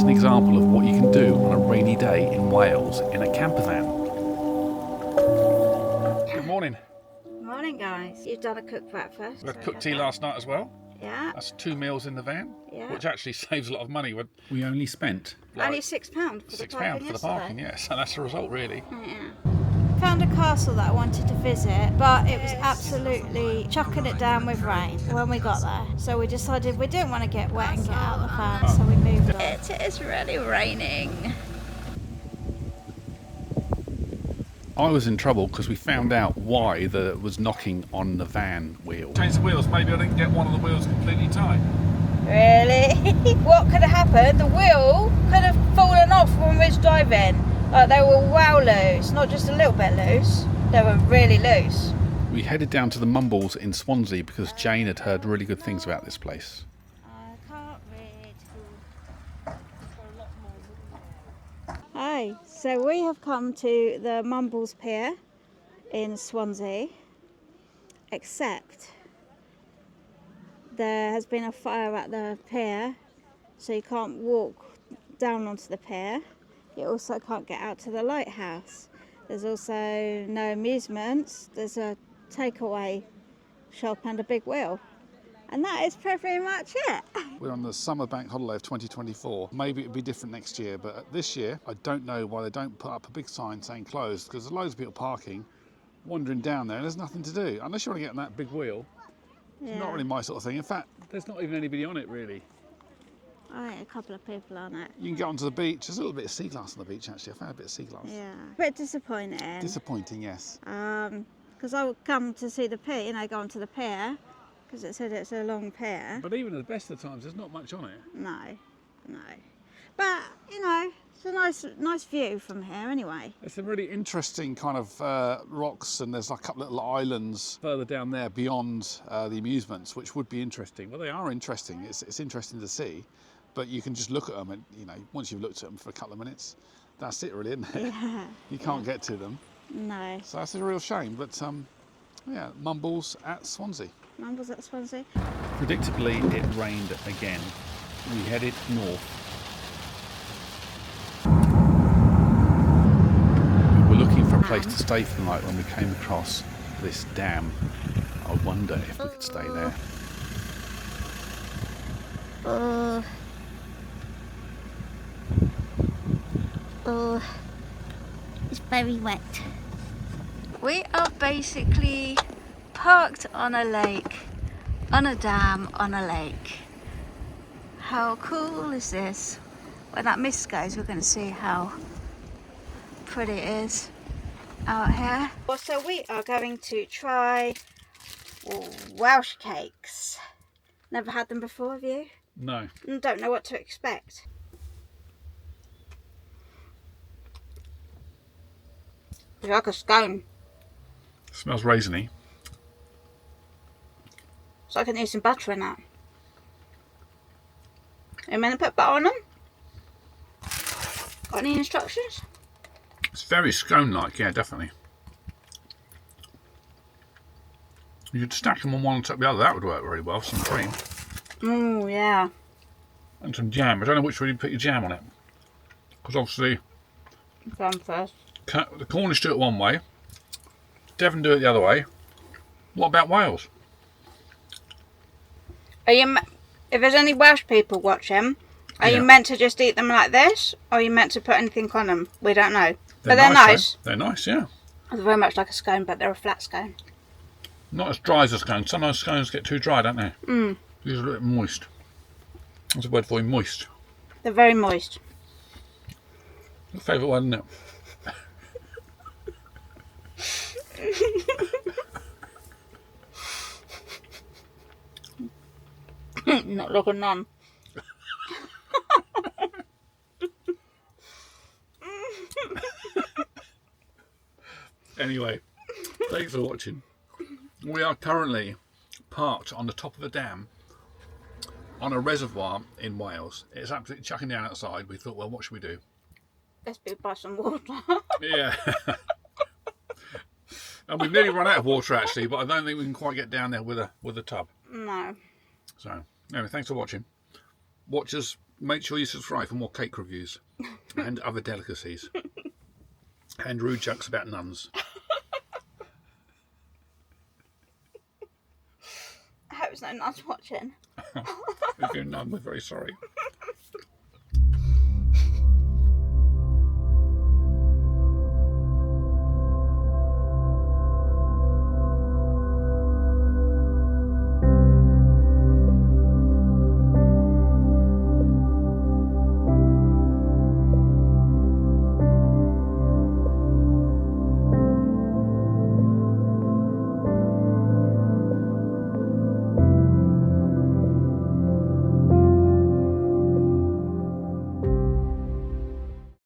Here's an example of what you can do on a rainy day in Wales in a camper van. Good morning. Morning, guys. You've done a cooked breakfast. We had cooked tea last night as well. Yeah. That's 2 meals in the van, Yeah. which actually saves a lot of money. We only spent Only £6 for the parking. £6 for the parking, yeah. So that's the result, really. Yeah. Found a castle that I wanted to visit, but it was absolutely chucking it down with rain when we got there. So we decided we didn't want to get wet and get out of the van, so we moved on. It is really raining. I was in trouble because we found out why there was knocking on the van wheel. Change the wheels, maybe I didn't get one of the wheels completely tight. Really? What could have happened? The wheel could have fallen off when we was driving. Like, they were well loose, not just a little bit loose. They were really loose. We headed down to the Mumbles in Swansea because Jane had heard really good things about this place. I can't read. Hi, so we have come to the Mumbles Pier in Swansea, except there has been a fire at the pier, so you can't walk down onto the pier. You also can't get out to the lighthouse. There's also no amusements. There's a takeaway shop and a big wheel. And that is pretty much it. We're on the summer bank holiday of 2024. Maybe it'll be different next year, but this year, I don't know why they don't put up a big sign saying closed, because there's loads of people parking, wandering down there, and there's nothing to do. Unless you want to get on that big wheel. It's not really my sort of thing. In fact, there's not even anybody on it, really. I think a couple of people on it. You can get onto the beach. There's a little bit of sea glass on the beach, actually. I found a bit of sea glass. Yeah. A bit disappointing. Disappointing, yes. Because I would come to see the pier, go onto the pier, because it said it's a long pier. But even at the best of the times, there's not much on it. No. But, it's a nice view from here anyway. It's a really interesting kind of rocks, and there's like a couple of little islands further down there beyond the amusements, which would be interesting. Well, they are interesting. It's interesting to see, but you can just look at them, and once you've looked at them for a couple of minutes, that's it, really, isn't it? Yeah. You can't get to them. No. So that's a real shame. But yeah, Mumbles at Swansea. Mumbles at Swansea. Predictably, it rained again. We headed north. We were looking for a place to stay for the night when we came across this dam. I wonder if we could stay there. It's very wet. We are basically parked on a lake, on a dam, on a lake. How cool is this? When that mist goes, we're going to see how pretty it is out here. So we are going to try Welsh cakes. Never had them before, have you? No. Don't know what to expect. It's like a scone. Smells raisiny. So I can use some butter in that. You meant to put butter on them? Got any instructions? It's very scone-like, yeah, definitely. You could stack them on one on top of the other. That would work very well. Some cream. Oh, yeah. And some jam. I don't know which way you put your jam on it. Because obviously, Jam first. the Cornish do it one way. Devon do it the other way. What about Wales? If there's any Welsh people watching, are you meant to just eat them like this? Or are you meant to put anything on them? We don't know. But they're nice. They're nice, yeah. They're very much like a scone, but they're a flat scone. Not as dry as a scone. Sometimes scones get too dry, don't they? These are a little bit moist. That's a word for you, moist. They're very moist. Your favourite one, isn't it? Not looking none. Anyway, thanks for watching. We are currently parked on the top of a dam on a reservoir in Wales. It's absolutely chucking down outside. We thought, well, what should we do? Let's buy some water. Yeah. And we've nearly run out of water actually, but I don't think we can quite get down there with a tub. No. So anyway, thanks for watching. Watch us Make sure you subscribe for more cake reviews and other delicacies and rude jokes about nuns. I hope there's no nuns watching. If you're a nun, we're very sorry.